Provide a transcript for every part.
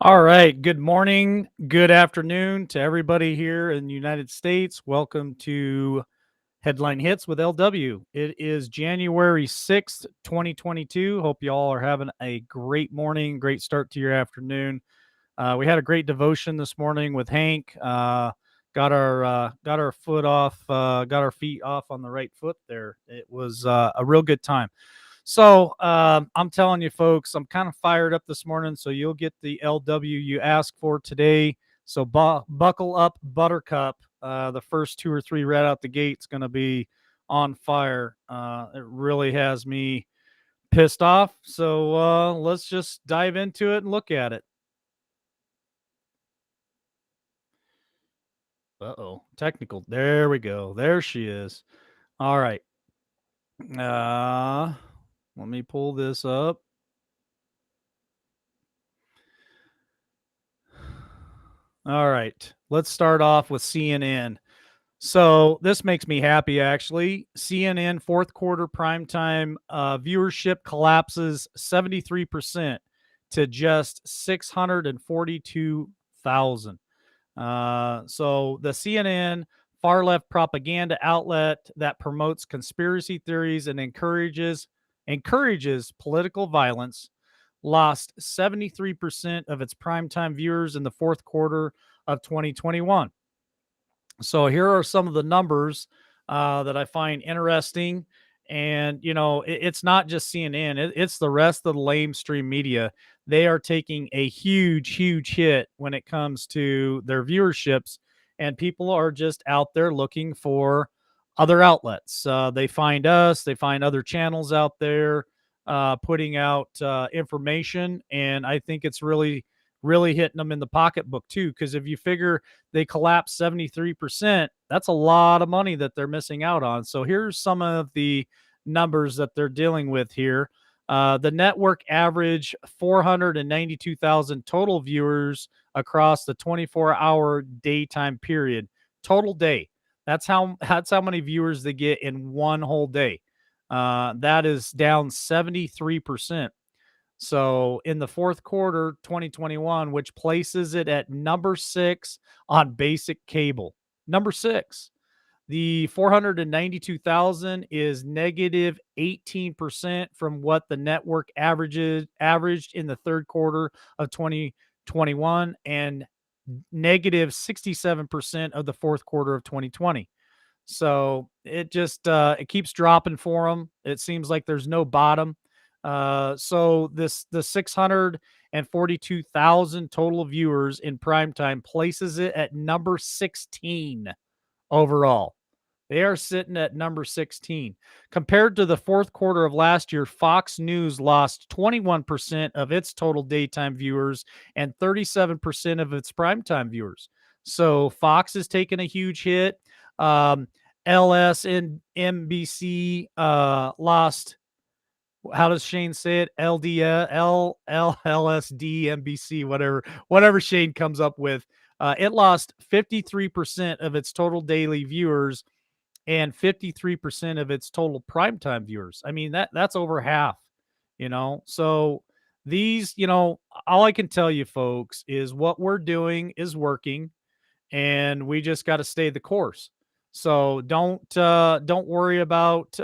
All right. Good morning. Good afternoon to everybody here in the United States. Welcome to Headline Hits with LW. It is January 6th, 2022. Hope you all are having a great morning, great start to your afternoon. We had a great devotion this morning with Hank. Got our foot off, got our feet off on the right foot there. It was a real good time. So I'm telling you, folks, I'm kind of fired up this morning. So you'll get the LW you asked for today. So buckle up, Buttercup. The first two or three right out the gate is going to be on fire. It really has me pissed off. So let's just dive into it and look at it. Uh-oh, technical. There we go. There she is. All right. Uh, Let me pull this up. All right. Let's start off with CNN. So this makes me happy, actually. CNN fourth quarter primetime viewership collapses 73% to just 642,000. So the CNN far left propaganda outlet that promotes conspiracy theories and encourages political violence lost 73% of its primetime viewers in the fourth quarter of 2021. So here are some of the numbers that I find interesting. And, it's not just CNN, it's the rest of the lamestream media. They are taking a huge hit when it comes to their viewerships. And people are just out there looking for other outlets. They find us, they find other channels out there putting out information. And I think it's really hitting them in the pocketbook, too. Because if you figure they collapsed 73%, that's a lot of money that they're missing out on. So here's some of the numbers that they're dealing with here. The network average 492,000 total viewers across the 24-hour daytime period. Total day. That's how many viewers they get in one whole day. That is down 73%. So in the fourth quarter 2021, which places it at number 6 on basic cable. Number 6. The 492,000 is negative 18% from what the network averaged in the third quarter of 2021 and negative 67% of the fourth quarter of 2020. So it just it keeps dropping for them. It seems like there's no bottom. So the 642,000 total viewers in primetime places it at number 16 overall. They are sitting at number 16. Compared to the fourth quarter of last year, Fox News lost 21% of its total daytime viewers and 37% of its primetime viewers. So Fox has taken a huge hit. LS and NBC lost, how does Shane say it? LLSD, NBC, whatever Shane comes up with. It lost 53% of its total daily viewers and 53% of its total primetime viewers. I mean, that's over half. So these, all I can tell you, folks, is what we're doing is working, and we just got to stay the course. So don't worry about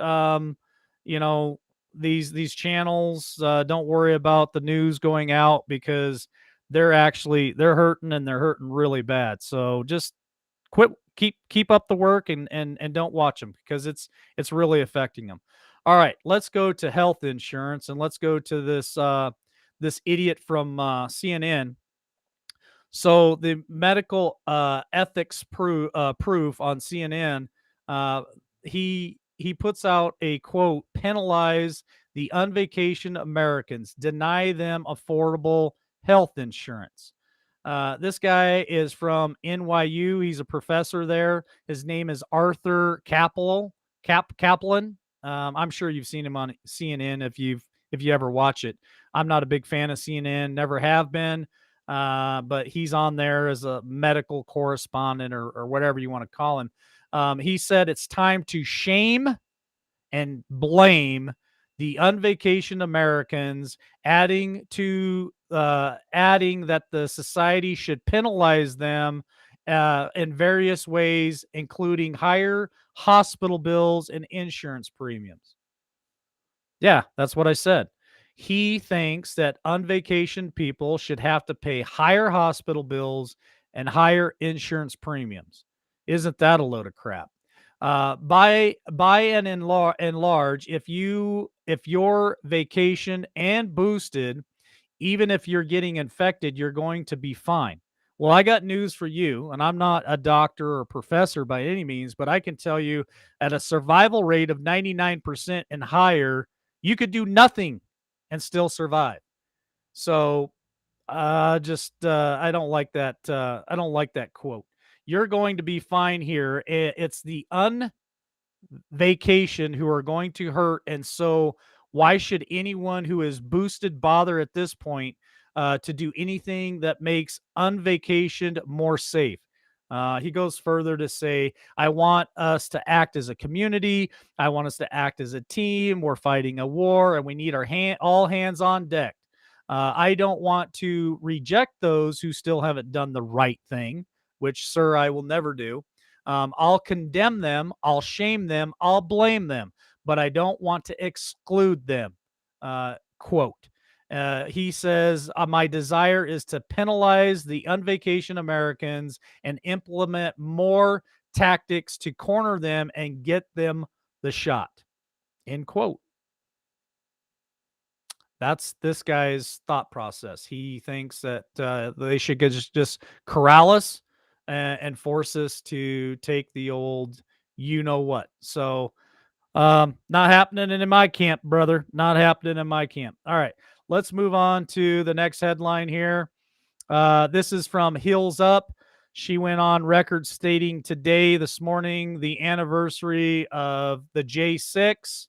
you know these channels. Don't worry about the news going out, because they're hurting, and they're hurting really bad. So just quit keep up the work, and don't watch them, because it's really affecting them. All right, let's go to health insurance, and let's go to this idiot from CNN. So the medical ethics proof on CNN, uh, he puts out a quote: penalize the unvacation Americans, deny them affordable health insurance. This guy is from NYU. He's a professor there. His name is Arthur Kaplan. I'm sure you've seen him on CNN if you ever watch it. I'm not a big fan of CNN, never have been. But he's on there as a medical correspondent, or whatever you want to call him. He said it's time to shame and blame the unvacationed Americans, adding that the society should penalize them in various ways, including higher hospital bills and insurance premiums. Yeah, that's what I said. He thinks that unvacationed people should have to pay higher hospital bills and higher insurance premiums. Isn't that a load of crap? By and in large, if your vacation and boosted, even if you're getting infected, you're going to be fine. Well, I got news for you, and I'm not a doctor or professor by any means, but I can tell you at a survival rate of 99% and higher, you could do nothing and still survive. So, I don't like that. I don't like that quote. You're going to be fine here. It's the vacation who are going to hurt. And so, why should anyone who is boosted bother at this point to do anything that makes unvacationed more safe? He goes further to say, I want us to act as a community. I want us to act as a team. We're fighting a war and we need all hands on deck. I don't want to reject those who still haven't done the right thing, which, sir, I will never do. I'll condemn them, I'll shame them, I'll blame them, but I don't want to exclude them. Quote. He says, my desire is to penalize the unvacation Americans and implement more tactics to corner them and get them the shot. End quote. That's this guy's thought process. He thinks that they should just corral us and force us to take the old you know what. So, not happening in my camp, brother. Not happening in my camp. All right, let's move on to the next headline here. This is from Hills Up. She went on record stating today, this morning, the anniversary of the J6.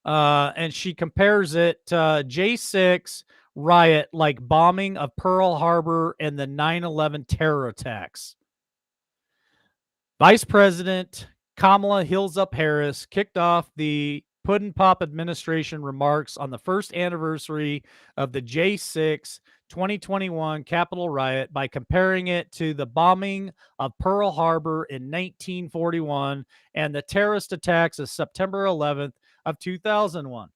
And she compares it to J6 riot like bombing of Pearl Harbor and the 9/11 terror attacks. Vice President Kamala Harris kicked off the Puddin' Pop administration remarks on the first anniversary of the J6 2021 Capitol riot by comparing it to the bombing of Pearl Harbor in 1941 and the terrorist attacks of September 11th of 2001.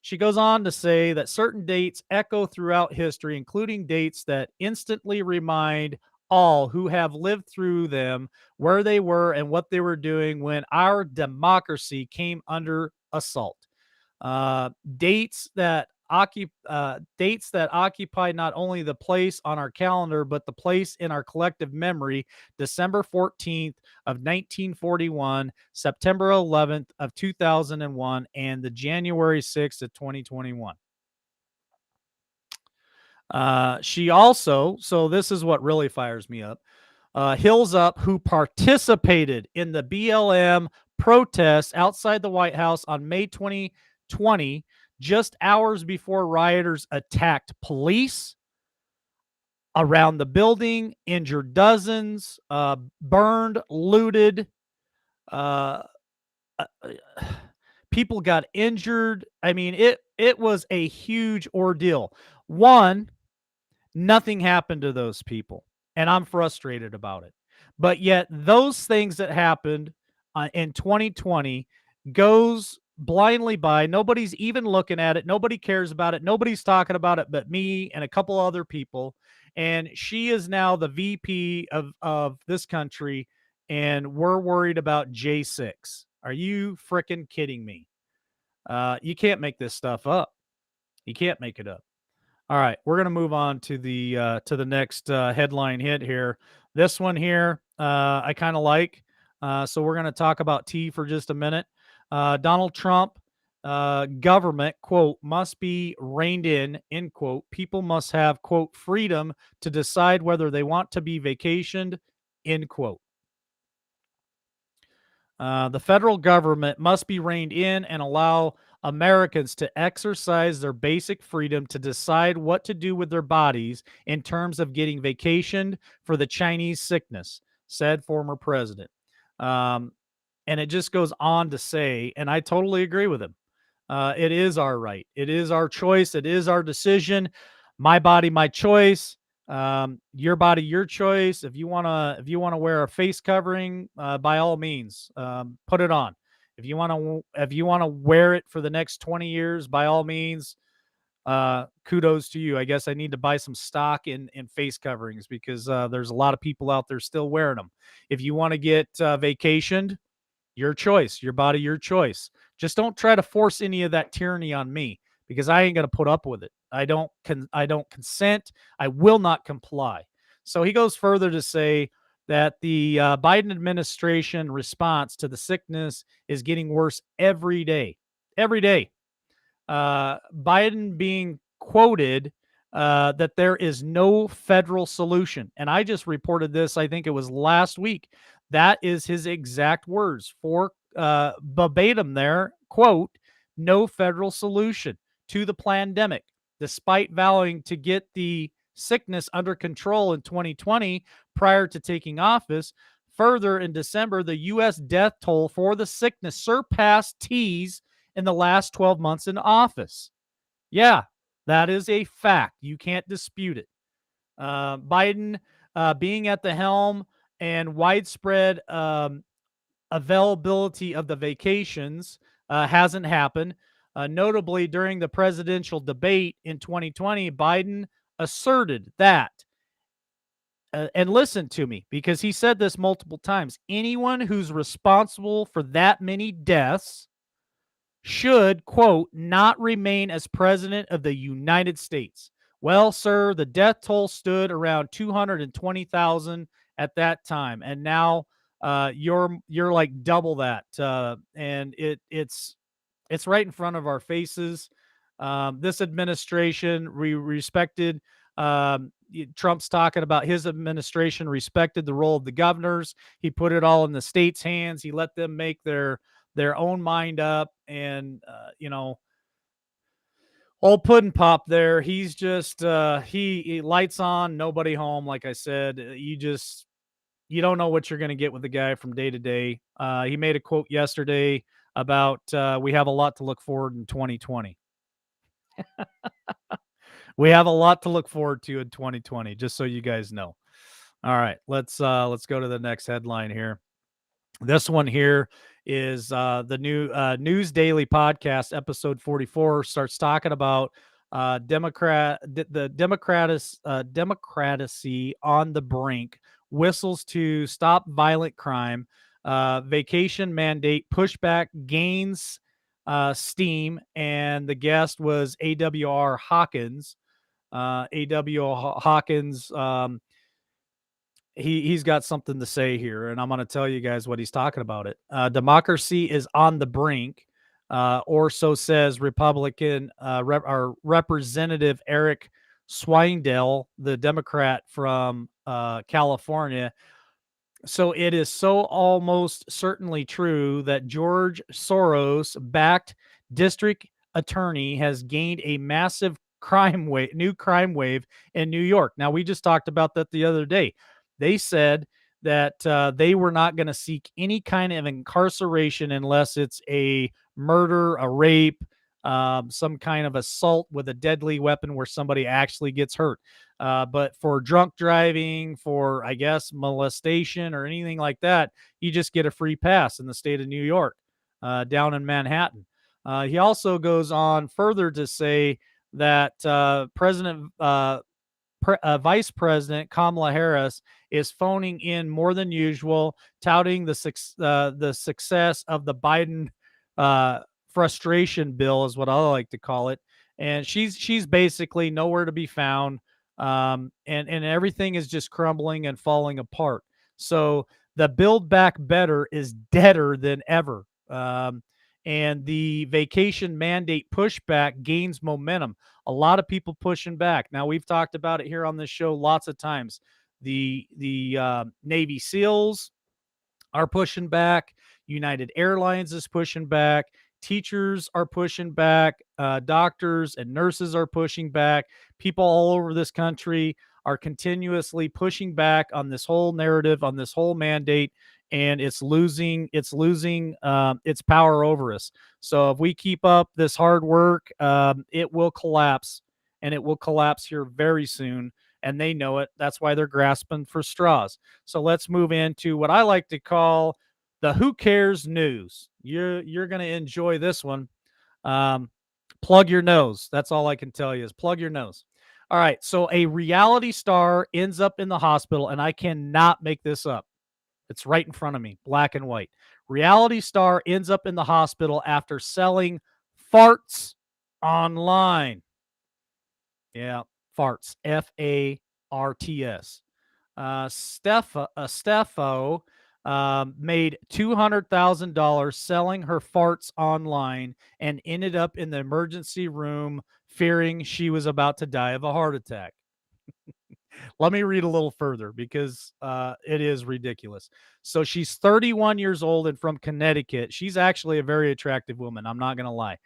She goes on to say that certain dates echo throughout history, including dates that instantly remind all who have lived through them where they were and what they were doing when our democracy came under assault. Dates that occupy not only the place on our calendar but the place in our collective memory: December 14th of 1941, September 11th of 2001, and the January 6th of 2021. She also, so this is what really fires me up. Hills Up, who participated in the BLM protests outside the White House on May 2020, just hours before rioters attacked police around the building, injured dozens, burned, looted. Uh, People got injured. I mean, it was a huge ordeal. One, nothing happened to those people, and I'm frustrated about it. But yet, those things that happened in 2020 goes blindly by. Nobody's even looking at it. Nobody cares about it. Nobody's talking about it but me and a couple other people. And she is now the VP of this country, and we're worried about J6. Are you freaking kidding me? You can't make this stuff up. You can't make it up. All right, we're gonna move on to the next headline hit here. This one here, I kind of like. So we're gonna talk about tea for just a minute. Donald Trump, government quote must be reined in end quote. People must have quote freedom to decide whether they want to be vacationed end quote. The federal government must be reined in and allow Americans to exercise their basic freedom to decide what to do with their bodies in terms of getting vacationed for the Chinese sickness, said former president. And it just goes on to say, and I totally agree with him. It is our right. It is our choice. It is our decision. My body, my choice. Your body, your choice. If you wanna wear a face covering, by all means, put it on. If you wanna wear it for the next 20 years, by all means, kudos to you. I guess I need to buy some stock in face coverings because there's a lot of people out there still wearing them. If you want to get vacationed, your choice, your body, your choice. Just don't try to force any of that tyranny on me because I ain't gonna put up with it. I don't consent. I will not comply. So he goes further to say that the Biden administration response to the sickness is getting worse every day. Every day. Biden being quoted that there is no federal solution. And I just reported this, I think it was last week. That is his exact words for verbatim there. Quote, no federal solution to the pandemic, despite vowing to get the sickness under control in 2020 prior to taking office. Further, in December, the U.S. death toll for the sickness surpassed T's in the last 12 months in office. Yeah, that is a fact. You can't dispute it. Biden being at the helm and widespread availability of the vacations hasn't happened. Notably, during the presidential debate in 2020, Biden asserted that, and listen to me because he said this multiple times, anyone who's responsible for that many deaths should, quote, not remain as president of the United States. Well, sir, the death toll stood around 220,000 at that time, and now you're like double that, and it's right in front of our faces. This administration, we respected. Trump's talking about his administration respected the role of the governors. He put it all in the states' hands. He let them make their own mind up, and old pudding pop there. He's just he lights on, nobody home. Like I said, you don't know what you're going to get with the guy from day to day. He made a quote yesterday about we have a lot to look forward in 2020. We have a lot to look forward to in 2020, just so you guys know. All right, let's go to the next headline here. This one here is the new News Daily podcast, episode 44, starts talking about the democracy on the brink, whistles to stop violent crime, vacation mandate pushback gains steam, and the guest was AWR Hawkins. AWR Hawkins. He's got something to say here, and I'm going to tell you guys what he's talking about. It democracy is on the brink, or so says Republican or Representative Eric Swindell, the Democrat from California. So it is so almost certainly true that George Soros-backed district attorney has gained a massive new crime wave in New York. Now, we just talked about that the other day. They said that they were not going to seek any kind of incarceration unless it's a murder, a rape, some kind of assault with a deadly weapon where somebody actually gets hurt. But for drunk driving, for, I guess, molestation or anything like that, you just get a free pass in the state of New York, down in Manhattan. He also goes on further to say that Vice President Kamala Harris is phoning in more than usual, touting the success of the Biden frustration bill, is what I like to call it. And she's basically nowhere to be found, and everything is just crumbling and falling apart. So the Build Back Better is deader than ever. And the vacation mandate pushback gains momentum. A lot of people pushing back. Now, we've talked about it here on this show lots of times. The Navy SEALs are pushing back. United Airlines is pushing back. Teachers are pushing back. Doctors and nurses are pushing back. People all over this country are continuously pushing back on this whole narrative, on this whole mandate, and it's losing its power over us. So if we keep up this hard work, it will collapse, and it will collapse here very soon. And they know it. That's why they're grasping for straws. So let's move into what I like to call the who cares news. You're going to enjoy this one. Um, Plug your nose. That's all I can tell you is plug your nose. All right. So a reality star ends up in the hospital, and I cannot make this up. It's right in front of me, black and white. Reality star ends up in the hospital after selling farts online. Yeah, farts. Farts. Steffo made $200,000 selling her farts online and ended up in the emergency room fearing she was about to die of a heart attack. Let me read a little further because it is ridiculous. So she's 31 years old and from Connecticut. She's actually a very attractive woman. I'm not going to lie.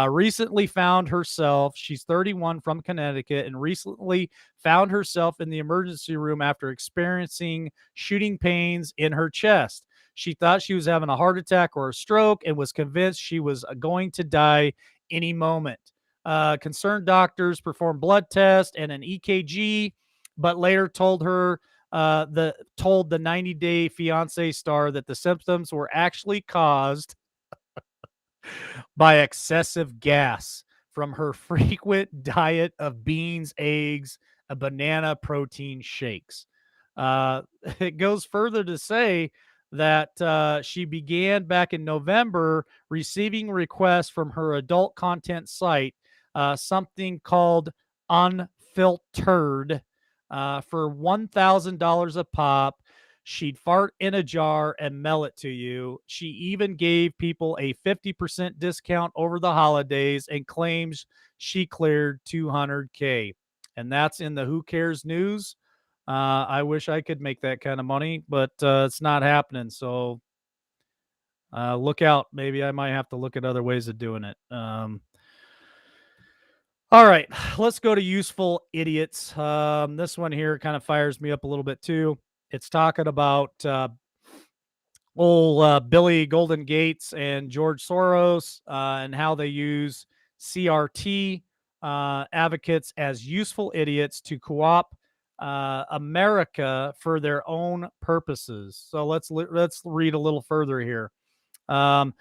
Recently found herself, she's 31 from Connecticut, and recently found herself in the emergency room after experiencing shooting pains in her chest. She thought she was having a heart attack or a stroke and was convinced she was going to die any moment. Concerned doctors performed blood tests and an EKG, but later told the 90-day fiance star that the symptoms were actually caused by excessive gas from her frequent diet of beans, eggs, a banana protein shakes. Uh, it goes further to say that she began back in November receiving requests from her adult content site, something called Unfiltered, for $1,000 a pop. She'd fart in a jar and mail it to you. She even gave people a 50% discount over the holidays and claims she cleared 200K. And that's in the Who Cares news. I wish I could make that kind of money, but it's not happening. So look out. Maybe I might have to look at other ways of doing it. All right, let's go to useful idiots. This one here kind of fires me up a little bit too. It's talking about old Billy Golden Gates and George Soros and how they use CRT advocates as useful idiots to co-opt America for their own purposes. So let's read a little further here. Um,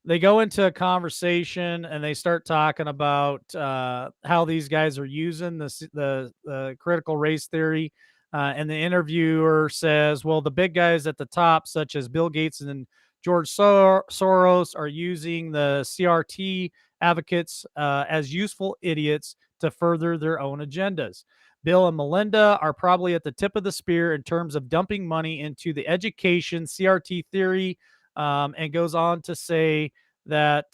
they go into a conversation and they start talking about how these guys are using the critical race theory. And the interviewer says, well, the big guys at the top, such as Bill Gates and George Soros, are using the CRT advocates as useful idiots to further their own agendas. Bill and Melinda are probably at the tip of the spear in terms of dumping money into the education CRT theory, and goes on to say that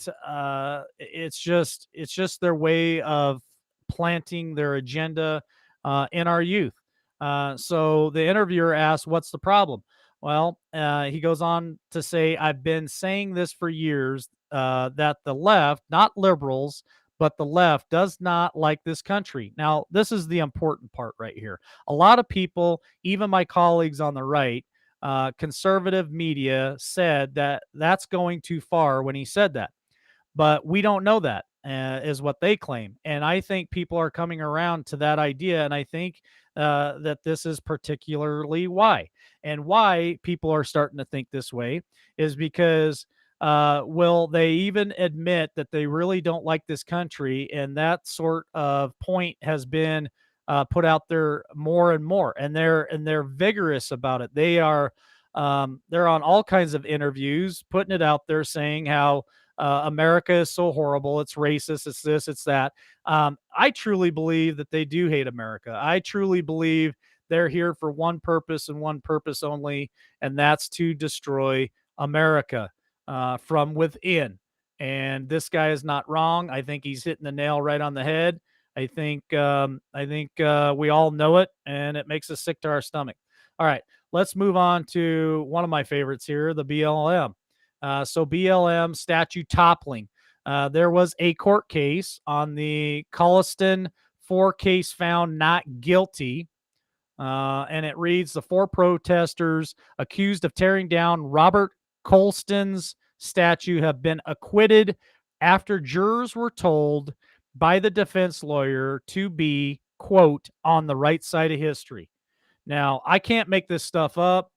it's just their way of planting their agenda in our youth. So the interviewer asks, "What's the problem?" Well, he goes on to say, "I've been saying this for years that the left, not liberals, but the left does not like this country." Now, this is the important part right here. A lot of people, even my colleagues on the right, conservative media, said that that's going too far when he said that, but we don't know that, is what they claim. And I think people are coming around to that idea. And I think that this is particularly why. And why people are starting to think this way is because, will they even admit that they really don't like this country? And that sort of point has been put out there more and more. And they're vigorous about it. They're on all kinds of interviews, putting it out there, saying how America is so horrible. It's racist. It's this, it's that. I truly believe that they do hate America. I truly believe they're here for one purpose and one purpose only, and that's to destroy America from within. And this guy is not wrong. I think he's hitting the nail right on the head. I think we all know it, and it makes us sick to our stomach. All right, let's move on to one of my favorites here, the BLM. So BLM statue toppling. There was a court case on the Colliston 4 case found not guilty. And it reads, the 4 protesters accused of tearing down Robert Colston's statue have been acquitted after jurors were told by the defense lawyer to be, quote, on the right side of history. Now, I can't make this stuff up,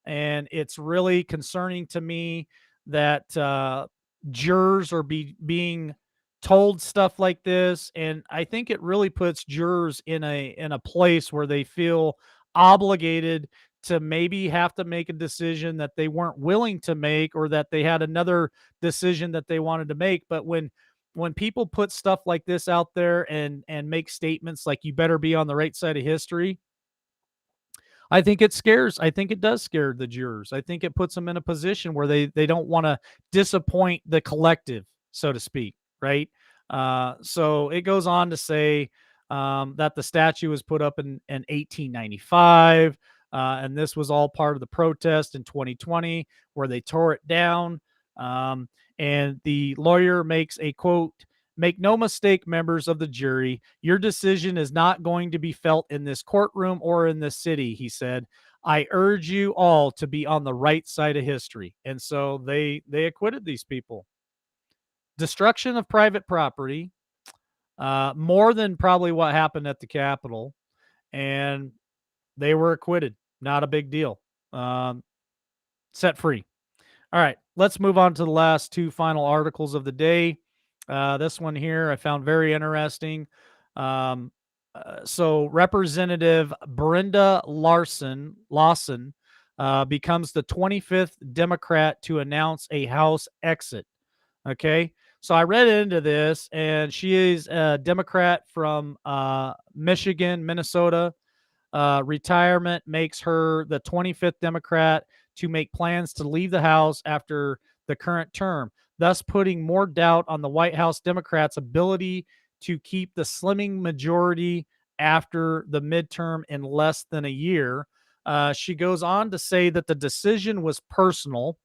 and it's really concerning to me that jurors are being told stuff like this, and I think it really puts jurors in a place where they feel obligated to maybe have to make a decision that they weren't willing to make, or that they had another decision that they wanted to make. But when people put stuff like this out there and make statements like you better be on the right side of history, I think it does scare the jurors. I think it puts them in a position where they don't want to disappoint the collective, so to speak, right? So it goes on to say that the statue was put up in 1895, and this was all part of the protest in 2020 where they tore it down. Um, and the lawyer makes a quote, make no mistake, members of the jury, your decision is not going to be felt in this courtroom or in this city, he said. I urge you all to be on the right side of history. And so they acquitted these people. Destruction of private property, more than probably what happened at the Capitol, and they were acquitted. Not a big deal. Um, Set free. All right, let's move on to the last 2 final articles of the day. This one here I found very interesting. Um, so Representative Brenda Lawson becomes the 25th Democrat to announce a House exit. Okay, so I read into this, and she is a Democrat from Michigan, Minnesota. Retirement makes her the 25th Democrat to make plans to leave the House after the current term, thus putting more doubt on the White House Democrats' ability to keep the slimming majority after the midterm in less than a year. She goes on to say that the decision was personal.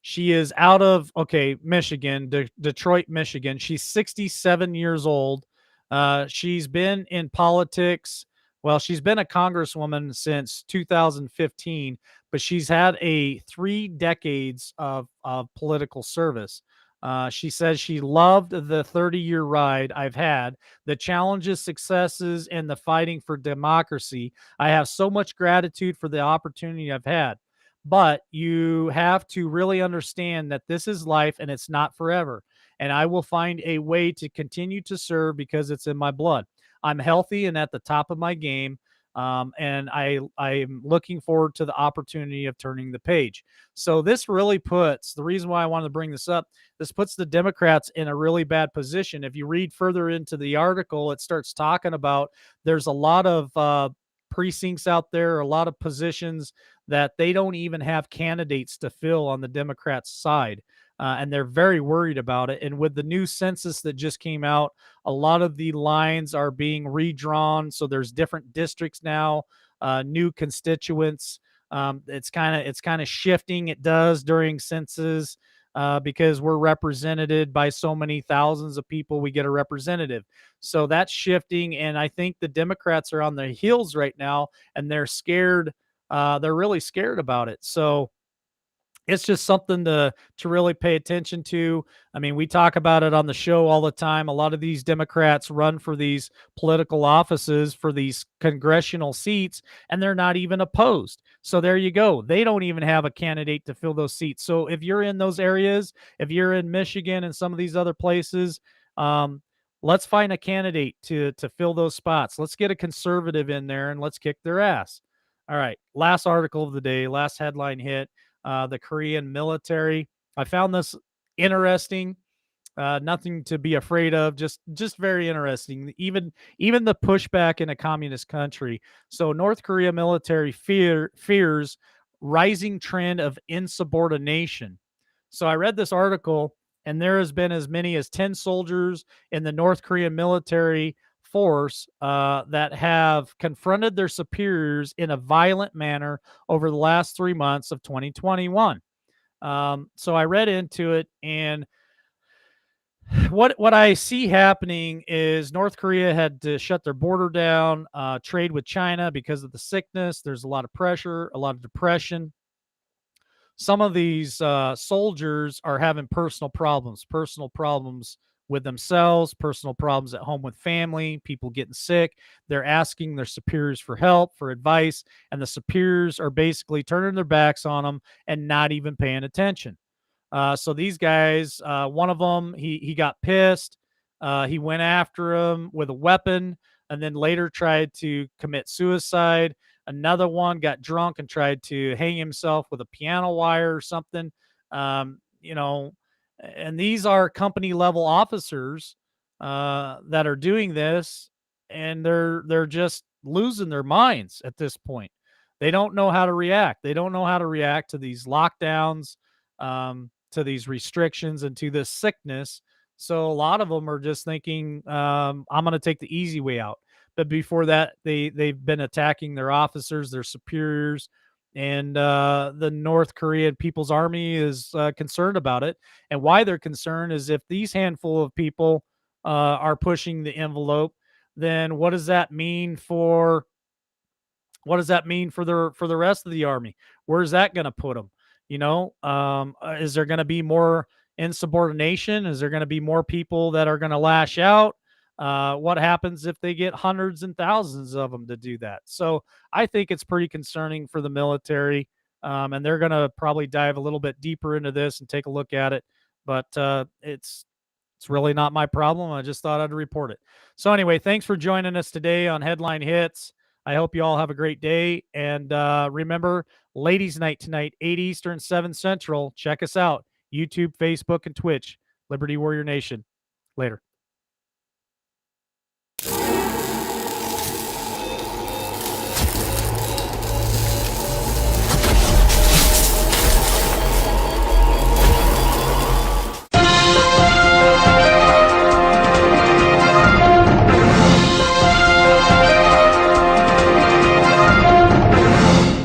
She is out of, okay, Michigan, Detroit, Michigan. She's 67 years old. She's been in politics. Well, she's been a congresswoman since 2015, but she's had a 3 decades of political service. She says she loved the 30-year ride I've had, the challenges, successes, and the fighting for democracy. I have so much gratitude for the opportunity I've had. But you have to really understand that this is life and it's not forever. And I will find a way to continue to serve because it's in my blood. I'm healthy and at the top of my game. And I'm looking forward to the opportunity of turning the page. So this really puts, the reason why I wanted to bring this up, this puts the Democrats in a really bad position. If you read further into the article, it starts talking about there's a lot of precincts out there, a lot of positions that they don't even have candidates to fill on the Democrats' side. And they're very worried about it. And with the new census that just came out, a lot of the lines are being redrawn. So there's different districts now, new constituents. It's kind of shifting. It does during census because we're represented by so many thousands of people. We get a representative, so that's shifting. And I think the Democrats are on their heels right now, and they're scared. They're really scared about it. So it's just something to really pay attention to. I mean, we talk about it on the show all the time. A lot of these Democrats run for these political offices, for these congressional seats, and they're not even opposed. So there you go. They don't even have a candidate to fill those seats. So if you're in those areas, if you're in Michigan and some of these other places, um, let's find a candidate to fill those spots. Let's get a conservative in there and let's kick their ass. All right, last article of the day, last headline hit, the Korean military. I found this interesting. Nothing to be afraid of. Just very interesting. Even the pushback in a communist country. So North Korea military fears rising trend of insubordination. So I read this article, and there has been as many as 10 soldiers in the North Korean military force that have confronted their superiors in a violent manner over the last 3 months of 2021. So I read into it, and What I see happening is North Korea had to shut their border down, trade with China because of the sickness. There's a lot of pressure, a lot of depression. Some of these soldiers are having personal problems with themselves, personal problems at home with family, people getting sick. They're asking their superiors for help, for advice, and the superiors are basically turning their backs on them and not even paying attention. So these guys, one of them, he got pissed. He went after him with a weapon, and then later tried to commit suicide. Another one got drunk and tried to hang himself with a piano wire or something. You know, and these are company level officers that are doing this, and they're just losing their minds at this point. They don't know how to react. They don't know how to react to these lockdowns, to these restrictions, and to this sickness. So a lot of them are just thinking, I'm going to take the easy way out. But before that, they've been attacking their officers, their superiors, and the North Korean People's Army is concerned about it. And why they're concerned is if these handful of people are pushing the envelope, then what does that mean for the rest of the army? Where's that going to put them? Is there going to be more insubordination? Is there going to be more people that are going to lash out? What happens if they get hundreds and thousands of them to do that? So I think it's pretty concerning for the military, and they're going to probably dive a little bit deeper into this and take a look at it. But it's really not my problem. I just thought I'd report it. So anyway, thanks for joining us today on Headline Hits. I hope you all have a great day. And remember, Ladies' Night tonight, 8 Eastern, 7 Central. Check us out. YouTube, Facebook, and Twitch. Liberty Warrior Nation. Later.